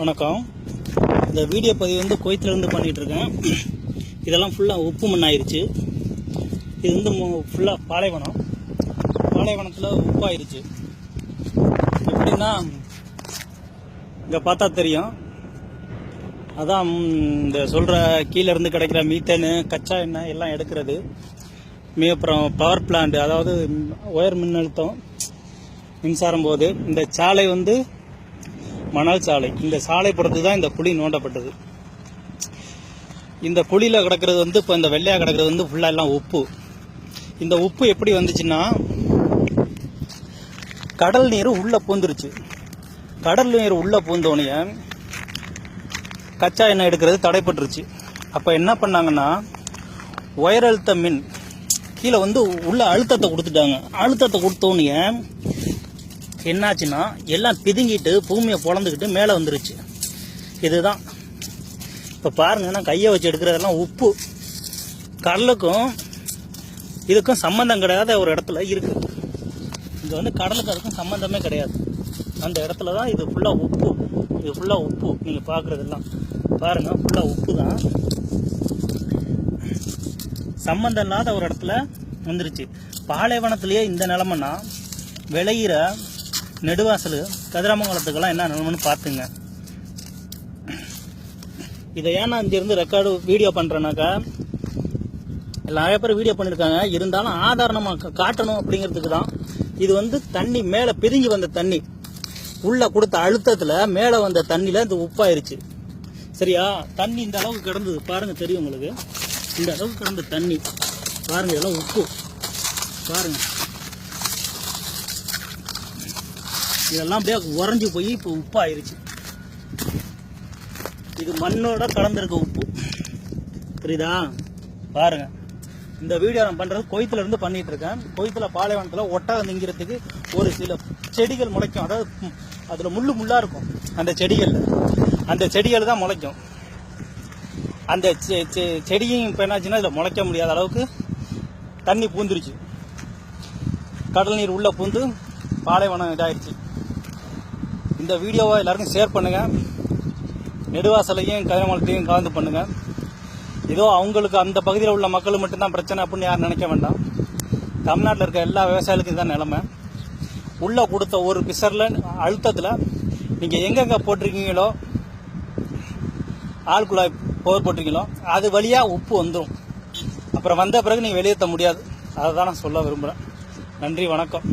வணக்கம். இந்த வீடியோ பதிவு வந்து கோயத்திலேருந்து பண்ணிகிட்ருக்கேன். இதெல்லாம் ஃபுல்லாக உப்பு மண் ஆயிடுச்சு. இது வந்து ஃபுல்லாக பாலைவனத்தில் உப்பாயிருச்சு. எப்படின்னா இங்கே பார்த்தா தெரியும். அதான் இந்த சொல்கிற கீழேருந்து கிடைக்கிற மீத்தேனு, கச்சா எண்ணெய் எல்லாம் எடுக்கிறது. அப்புறம் பவர் பிளான்ட், அதாவது உயர் மின்னழுத்தம் மின்சாரம் போது இந்த சாலை வந்து மணல் சாலை. இந்த சாலை பொறுத்து தான் இந்த குழி நோண்டப்பட்டது. இந்த குழியில் கிடக்கிறது வந்து இப்போ இந்த வெள்ளையாக கிடக்கிறது வந்து ஃபுல்லாக எல்லாம் உப்பு. இந்த உப்பு எப்படி வந்துச்சுன்னா, கடல் நீர் உள்ளே பூந்துருச்சு. கடல் நீர் உள்ளே பூந்தோடனே கச்சா எண்ணெய் எடுக்கிறது தடைப்பட்டுருச்சு. அப்போ என்ன பண்ணாங்கன்னா, உயர் அழுத்த மின் கீழே வந்து உள்ள அழுத்தத்தை கொடுத்துட்டாங்க. அழுத்தத்தை கொடுத்தோடனே என்னாச்சுன்னா, எல்லாம் பிதுங்கிட்டு பூமியை பொழந்துக்கிட்டு மேலே வந்துருச்சு. இதுதான் இப்போ பாருங்க, நான் கையை வச்சு எடுக்கிறதெல்லாம் உப்பு. கடலுக்கும் இதுக்கும் சம்மந்தம் கிடையாத ஒரு இடத்துல இருக்கு. இங்கே வந்து கடலுக்கு அதுக்கும் சம்மந்தமே கிடையாது. அந்த இடத்துல தான் இது ஃபுல்லாக உப்பு. இது ஃபுல்லாக உப்பு. நீங்கள் பார்க்குறதெல்லாம் பாருங்கள், ஃபுல்லாக உப்பு தான். சம்மந்தம் இல்லாத ஒரு இடத்துல வந்துருச்சு. பாலைவனத்திலேயே இந்த நிலமைன்னா, விளையிற நெடுவாசல் கதிராமங்கலத்துக்கெல்லாம் என்ன நிலமன்னு பார்த்துங்க. இதை ஏன் நான் இங்கிருந்து வீடியோ பண்ணுறேன்னாக்கா, நிறைய பேர் வீடியோ பண்ணியிருக்காங்க, இருந்தாலும் ஆதாரணமாக காட்டணும் அப்படிங்கிறதுக்கு தான். இது வந்து தண்ணி மேலே பிதுங்கி வந்த தண்ணி, உள்ளே கொடுத்த அழுத்தத்தில் மேலே வந்த தண்ணியில் இந்த உப்பாயிருச்சு. சரியா? தண்ணி இந்த அளவுக்கு கிடந்தது பாருங்கள், தெரியும் உங்களுக்கு. இந்த அளவுக்கு கிடந்த தண்ணி பாருங்கள், இதெல்லாம் உப்பு பாருங்கள். இதெல்லாம் அப்படியே உறைஞ்சி போய் இப்போ உப்பாயிருச்சு. இது மண்ணோட கலந்துருக்க உப்பு. புரியுதா? பாருங்க. இந்த வீடியோ நான் பண்றது கோயத்துல இருந்து பண்ணிட்டு இருக்கேன். கோயத்துல பாலைவனத்துல ஒட்டகம் திங்கிறதுக்கு ஒரு சில செடிகள் முளைக்கும். அதாவது அதுல முள்ளா இருக்கும். அந்த செடிகள் தான் முளைக்கும். அந்த செடியும் இப்போ என்னாச்சுன்னா இதில் முளைக்க முடியாத அளவுக்கு தண்ணி பூந்துருச்சு. கடல் நீர் உள்ள பூந்து பாலைவனம் இதாயிருச்சு. இந்த வீடியோவை எல்லாருக்கும் ஷேர் பண்ணுங்கள். நெடுவாசலையும் கதிராமங்கலத்தையும் கலந்து பண்ணுங்கள். ஏதோ அவங்களுக்கு அந்த பகுதியில் உள்ள மக்கள் மட்டும்தான் பிரச்சனை அப்படின்னு யாரும் நினைக்க வேண்டாம். தமிழ்நாட்டில் இருக்க எல்லா விவசாயிகளுக்கும் இதுதான் நிலைமை. உள்ளே கொடுத்த ஒரு பிசரில் அழுத்தத்தில் நீங்கள் எங்கெங்கே போட்டிருக்கீங்களோ, ஆழ்குழாய் போர் போட்டிருக்கீங்களோ, அது வழியாக உப்பு வந்துடும். அப்புறம் வந்த பிறகு நீங்கள் வெளியேற்ற முடியாது. அதை தான் நான் சொல்ல விரும்புகிறேன். நன்றி, வணக்கம்.